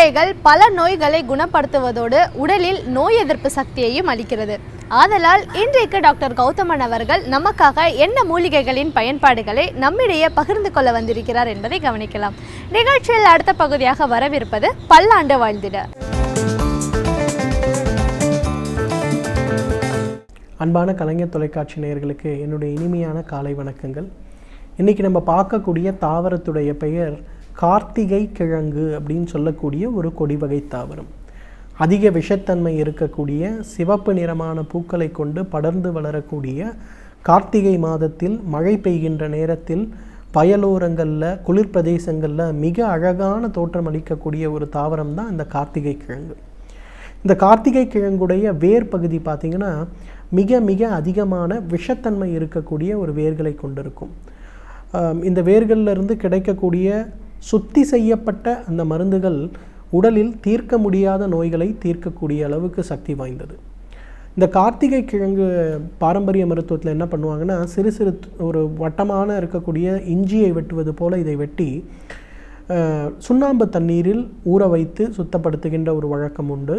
மூலிகைகள் பல நோய்களை குணப்படுத்துவதோடு உடலில் நோய் எதிர்ப்பு சக்தியையும் அளிக்கிறது. ஆதலால் இன்றைக்கு டாக்டர் கௌதமன் அவர்கள் நமக்காக என்ன மூலிகைகளின் பயன்பாடுகளை நம்மிடையே பகிர்ந்து கொள்ள வந்திருக்கிறார் என்பதை கவனிக்கலாம். நிகழ்ச்சியில் அடுத்த பகுதியாக வரவிருப்பது பல்லாண்டு வாழ்ந்திட. அன்பான கலைஞர் தொலைக்காட்சி நேயர்களுக்கு என்னுடைய இனிமையான காலை வணக்கங்கள். இன்றைக்கி நம்ம பார்க்கக்கூடிய தாவரத்துடைய பெயர் கார்த்திகை கிழங்கு அப்படின்னு சொல்லக்கூடிய ஒரு கொடி வகை தாவரம். அதிக விஷத்தன்மை இருக்கக்கூடிய சிவப்பு நிறமான பூக்களை கொண்டு படர்ந்து வளரக்கூடிய கார்த்திகை மாதத்தில் மழை பெய்கின்ற நேரத்தில் வயலோரங்களில் குளிர் பிரதேசங்களில் மிக அழகான தோற்றம் அளிக்கக்கூடிய ஒரு தாவரம் தான் இந்த கார்த்திகை கிழங்கு. இந்த கார்த்திகை கிழங்குடைய வேர் பகுதி பார்த்திங்கன்னா மிக மிக அதிகமான விஷத்தன்மை இருக்கக்கூடிய ஒரு வேர்களை கொண்டிருக்கும். இந்த வேர்களிலிருந்து கிடைக்கக்கூடிய சுத்தி செய்யப்பட்ட அந்த மருந்துகள் உடலில் தீர்க்க முடியாத நோய்களை தீர்க்கக்கூடிய அளவுக்கு சக்தி வாய்ந்தது. இந்த கார்த்திகை கிழங்கு பாரம்பரிய மருத்துவத்தில் என்ன பண்ணுவாங்கன்னா, சிறு சிறு ஒரு வட்டமான இருக்கக்கூடிய இஞ்சியை வெட்டுவது போல் இதை வெட்டி சுண்ணாம்பு தண்ணீரில் ஊற வைத்து சுத்தப்படுத்துகின்ற ஒரு வழக்கம் உண்டு.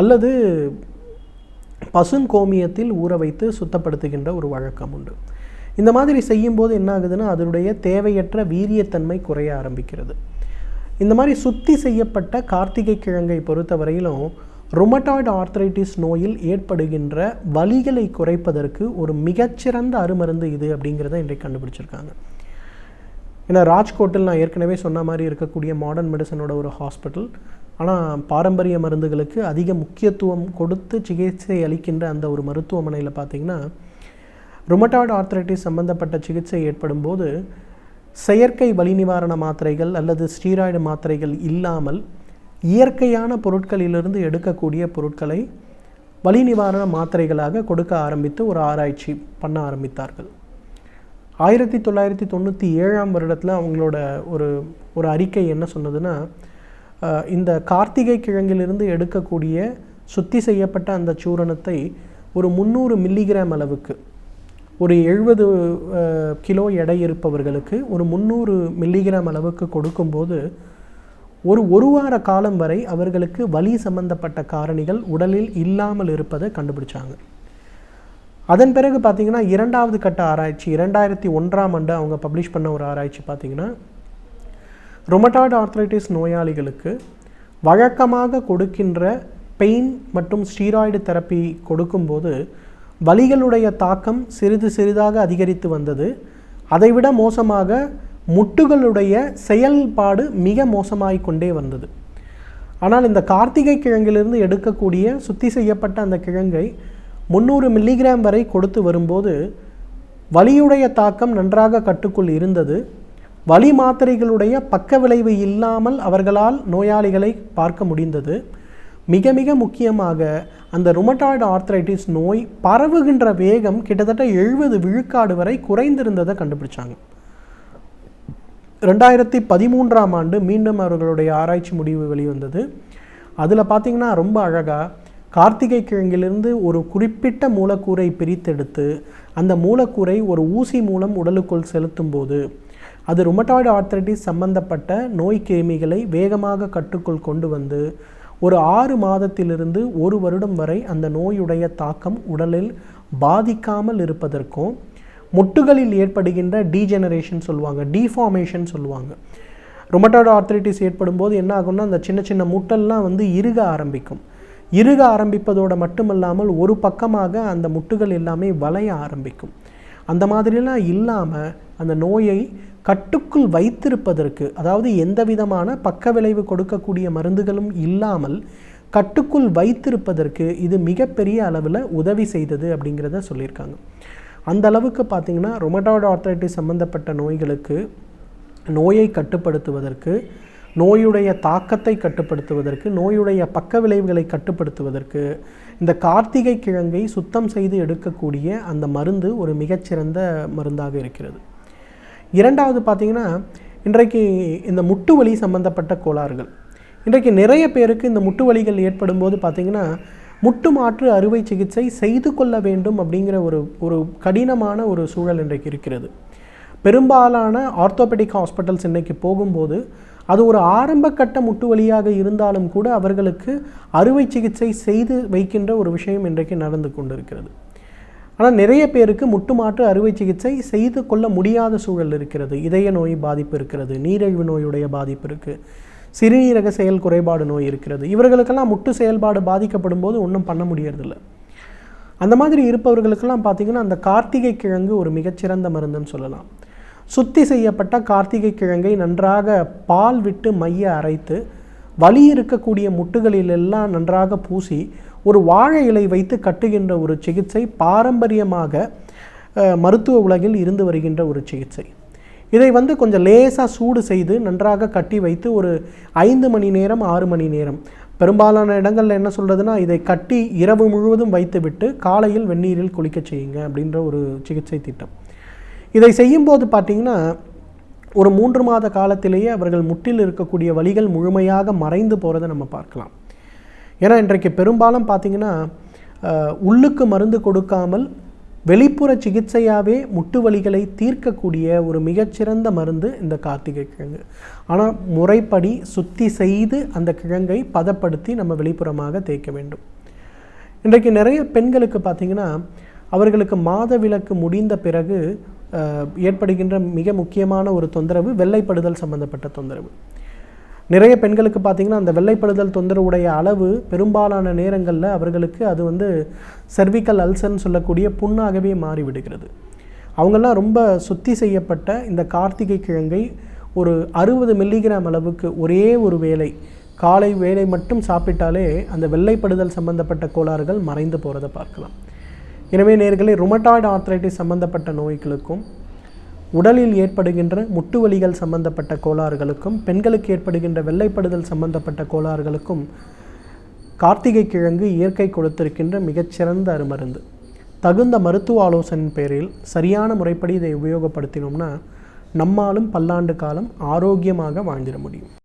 அல்லது பசுங்கோமியத்தில் ஊற வைத்து சுத்தப்படுத்துகின்ற ஒரு வழக்கம் உண்டு. இந்த மாதிரி செய்யும்போது என்ன ஆகுதுன்னா, அதனுடைய தேவையற்ற வீரியத்தன்மை குறைய ஆரம்பிக்கிறது. இந்த மாதிரி சுத்தி செய்யப்பட்ட கார்த்திகை கிழங்கை பொறுத்தவரையிலும் ருமட்டாய்டு ஆர்த்ரைட்டிஸ் நோயில் ஏற்படுகின்ற வலிகளை குறைப்பதற்கு ஒரு மிகச்சிறந்த அருமருந்து இது அப்படிங்கிறத இன்றைக்கு கண்டுபிடிச்சிருக்காங்க. ஏன்னா ராஜ்கோட்டில் நான் ஏற்கனவே சொன்ன மாதிரி இருக்கக்கூடிய மாடர்ன் மெடிசனோட ஒரு ஹாஸ்பிட்டல். ஆனால் பாரம்பரிய மருந்துகளுக்கு அதிக முக்கியத்துவம் கொடுத்து சிகிச்சை அளிக்கின்ற அந்த ஒரு மருத்துவமனையில் பார்த்திங்கன்னா, ருமட்டாய்டு ஆர்த்ரைட்டிஸ் சம்பந்தப்பட்ட சிகிச்சை ஏற்படும் போது செயற்கை வலி நிவாரண மாத்திரைகள் அல்லது ஸ்டீராய்டு மாத்திரைகள் இல்லாமல் இயற்கையான பொருட்களிலிருந்து எடுக்கக்கூடிய பொருட்களை வலி நிவாரண மாத்திரைகளாக கொடுக்க ஆரம்பித்து ஒரு ஆராய்ச்சி பண்ண ஆரம்பித்தார்கள். 1997ஆம் வருடத்தில் அவங்களோட ஒரு அறிக்கை என்ன சொன்னதுன்னா, இந்த கார்த்திகை கிழங்கிலிருந்து எடுக்கக்கூடிய சுத்தி செய்யப்பட்ட அந்த சூரணத்தை ஒரு 300 மில்லிகிராம் அளவுக்கு, ஒரு 70 கிலோ எடை இருப்பவர்களுக்கு ஒரு 300 மில்லிகிராம் அளவுக்கு கொடுக்கும்போது ஒரு வார காலம் வரை அவர்களுக்கு வலி சம்பந்தப்பட்ட காரணிகள் உடலில் இல்லாமல் இருப்பதை கண்டுபிடிச்சாங்க. அதன் பிறகு பார்த்திங்கன்னா இரண்டாவது கட்ட ஆராய்ச்சி 2001ஆம் ஆண்டு அவங்க பப்ளிஷ் பண்ண ஒரு ஆராய்ச்சி பார்த்திங்கன்னா, ருமட்டாய்டு ஆர்த்ரைட்டிஸ் நோயாளிகளுக்கு வழக்கமாக கொடுக்கின்ற பெயின் மற்றும் ஸ்டீராய்டு தெரப்பி கொடுக்கும்போது வலிகளுடைய தாக்கம் சிறிது சிறிதாக அதிகரித்து வந்தது. அதைவிட மோசமாக முட்டுகளுடைய செயல்பாடு மிக மோசமாகிக் கொண்டே வந்தது. ஆனால் இந்த கார்த்திகை கிழங்கிலிருந்து எடுக்கக்கூடிய சுத்தி செய்யப்பட்ட அந்த கிழங்கை 300 மில்லிகிராம் வரை கொடுத்து வரும்போது வலியுடைய தாக்கம் நன்றாக கட்டுக்குள் இருந்தது. வலி மாத்திரைகளுடைய பக்க விளைவு இல்லாமல் அவர்களால் நோயாளிகளை பார்க்க முடிந்தது. மிக மிக முக்கியமாக அந்த ருமட்டாய்டு ஆர்த்ரைட்டிஸ் நோய் பரவுகின்ற வேகம் கிட்டத்தட்ட 70 விழுக்காடு வரை குறைந்திருந்ததை கண்டுபிடிச்சாங்க. 2013ஆம் ஆண்டு மீண்டும் அவர்களுடைய ஆராய்ச்சி முடிவு வெளிவந்தது. அதில் பார்த்திங்கன்னா ரொம்ப அழகாக கார்த்திகை கிழங்கிலிருந்து ஒரு குறிப்பிட்ட மூலக்கூறை பிரித்தெடுத்து அந்த மூலக்கூறை ஒரு ஊசி மூலம் உடலுக்குள் செலுத்தும் போது அது ருமட்டாய்டு ஆர்த்ரைட்டிஸ் சம்பந்தப்பட்ட நோய் கிருமிகளை வேகமாக கட்டுக்குள் கொண்டு வந்து ஒரு 6 மாதத்திலிருந்து 1 வருடம் வரை அந்த நோயுடைய தாக்கம் உடலில் பாதிக்காமல் இருப்பதற்கும், முட்டுகளில் ஏற்படுகின்ற டீஜெனரேஷன் சொல்லுவாங்க, டீஃபார்மேஷன் சொல்லுவாங்க. ருமட்டாய்டு ஆர்த்ரைட்டிஸ் ஏற்படும் போது என்ன ஆகும்னா, அந்த சின்ன சின்ன முட்டெல்லாம் இறுக ஆரம்பிக்கும். இறுக ஆரம்பிப்பதோடு மட்டுமல்லாமல் ஒரு பக்கமாக அந்த முட்டுகள் எல்லாமே வளைய ஆரம்பிக்கும். அந்த மாதிரிலாம் இல்லாமல் அந்த நோயை கட்டுக்குள் வைத்திருப்பதற்கு, அதாவது எந்த விதமான பக்க விளைவு கொடுக்கக்கூடிய மருந்துகளும் இல்லாமல் கட்டுக்குள் வைத்திருப்பதற்கு இது மிகப்பெரிய அளவில் உதவி செய்தது அப்படிங்கிறத சொல்லியிருக்காங்க. அந்த அளவுக்கு பார்த்திங்கன்னா ருமட்டாய்டு ஆர்த்ரைட்டிஸ் சம்பந்தப்பட்ட நோய்களுக்கு நோயை கட்டுப்படுத்துவதற்கு, நோயுடைய தாக்கத்தை கட்டுப்படுத்துவதற்கு, நோயுடைய பக்க விளைவுகளை கட்டுப்படுத்துவதற்கு இந்த கார்த்திகை கிழங்கை சுத்தம் செய்து எடுக்கக்கூடிய அந்த மருந்து ஒரு மிகச்சிறந்த மருந்தாக இருக்கிறது. இரண்டாவது பார்த்திங்கன்னா, இன்றைக்கு இந்த முட்டு வலி சம்பந்தப்பட்ட கோளாறுகள், இன்றைக்கு நிறைய பேருக்கு இந்த முட்டு வலிகள் ஏற்படும் போது பார்த்திங்கன்னா முட்டு மாற்று அறுவை சிகிச்சை செய்து கொள்ள வேண்டும் அப்படிங்கிற ஒரு கடினமான ஒரு சூழல் இன்றைக்கு இருக்கிறது. பெரும்பாலான ஆர்த்தோபெடிக் ஹாஸ்பிட்டல்ஸ் இன்றைக்கி போகும்போது அது ஒரு ஆரம்ப கட்ட முட்டு வலியாக இருந்தாலும் கூட அவர்களுக்கு அறுவை சிகிச்சை செய்து வைக்கின்ற ஒரு விஷயம் இன்றைக்கு நடந்து கொண்டிருக்கிறது. ஆனால் நிறைய பேருக்கு முட்டு மாற்று அறுவை சிகிச்சை செய்து கொள்ள முடியாத சூழல் இருக்கிறது. இதய நோய் பாதிப்பு இருக்கிறது, நீரிழிவு நோயுடைய பாதிப்பு இருக்குது, சிறுநீரக செயல் குறைபாடு நோய் இருக்கிறது. இவர்களுக்கெல்லாம் முட்டு செயல்பாடு பாதிக்கப்படும் போது ஒன்றும் பண்ண முடியறதில்ல. அந்த மாதிரி இருப்பவர்களுக்கெல்லாம் பார்த்திங்கன்னா அந்த கார்த்திகை கிழங்கு ஒரு மிகச்சிறந்த மருந்துன்னு சொல்லலாம். சுத்தி செய்யப்பட்ட கார்த்திகை கிழங்கை நன்றாக பால் விட்டு மைய அரைத்து வலி இருக்கக்கூடிய முட்டுகளிலெல்லாம் நன்றாக பூசி ஒரு வாழை இலை வைத்து கட்டுகின்ற ஒரு சிகிச்சை பாரம்பரியமாக மருத்துவ உலகில் இருந்து வருகின்ற ஒரு சிகிச்சை. இதை கொஞ்சம் லேசாக சூடு செய்து நன்றாக கட்டி வைத்து ஒரு 5 மணி நேரம் 6 மணி நேரம், பெரும்பாலான இடங்களில் என்ன சொல்கிறதுனா இதை கட்டி இரவு முழுவதும் வைத்துவிட்டு காலையில் வெந்நீரில் குளிக்க செய்யுங்க அப்படின்ற ஒரு சிகிச்சை திட்டம். இதை செய்யும்போது பார்த்திங்கன்னா ஒரு 3 மாத காலத்திலேயே அவர்கள் முட்டில் இருக்கக்கூடிய வலிகள் முழுமையாக மறைந்து போகிறத நம்ம பார்க்கலாம். ஏன்னா இன்றைக்கு பெரும்பாலும் பார்த்திங்கன்னா உள்ளுக்கு மருந்து கொடுக்காமல் வெளிப்புற சிகிச்சையாகவே முட்டு வலிகளை தீர்க்கக்கூடிய ஒரு மிகச்சிறந்த மருந்து இந்த கார்த்திகை கிழங்கு. ஆனால் முறைப்படி சுத்தி செய்து அந்த கிழங்கை பதப்படுத்தி நம்ம வெளிப்புறமாக தேய்க்க வேண்டும். இன்றைக்கு நிறைய பெண்களுக்கு பார்த்திங்கன்னா அவர்களுக்கு மாதவிலக்கு முடிந்த பிறகு ஏற்படுகின்ற மிக முக்கியமான ஒரு தொந்தரவு வெள்ளைப்படுதல் சம்பந்தப்பட்ட தொந்தரவு. நிறைய பெண்களுக்கு பார்த்திங்கன்னா அந்த வெள்ளைப்படுதல் தொந்தரவுடைய அளவு பெரும்பாலான நேரங்களில் அவர்களுக்கு அது செர்விக்கல் அல்சர்னு சொல்லக்கூடிய புண்ணாகவே மாறிவிடுகிறது. அவங்கெல்லாம் ரொம்ப சுத்தி செய்யப்பட்ட இந்த கார்த்திகை கிழங்கை ஒரு 60 மில்லிகிராம் அளவுக்கு ஒரே ஒரு வேளை காலை வேளை மட்டும் சாப்பிட்டாலே அந்த வெள்ளைப்படுதல் சம்பந்தப்பட்ட கோளாறுகள் மறைந்து போகிறத பார்க்கலாம். எனவே நேயர்களே, ருமட்டாய்டு ஆர்த்ரைட்டிஸ் சம்பந்தப்பட்ட நோய்களுக்கும் உடலில் ஏற்படுகின்ற முட்டு வலிகள் சம்பந்தப்பட்ட கோளாறுகளுக்கும் பெண்களுக்கு ஏற்படுகின்ற வெள்ளைப்படுதல் சம்பந்தப்பட்ட கோளாறுகளுக்கும் கார்த்திகை கிழங்கு இயற்கை கொடுத்திருக்கின்ற மிகச்சிறந்த அருமருந்து. தகுந்த மருத்துவ ஆலோசனையின் பேரில் சரியான முறைப்படி இதை உபயோகப்படுத்தினோம்னா நம்மாலும் பல்லாண்டு காலம் ஆரோக்கியமாக வாழ்ந்திட முடியும்.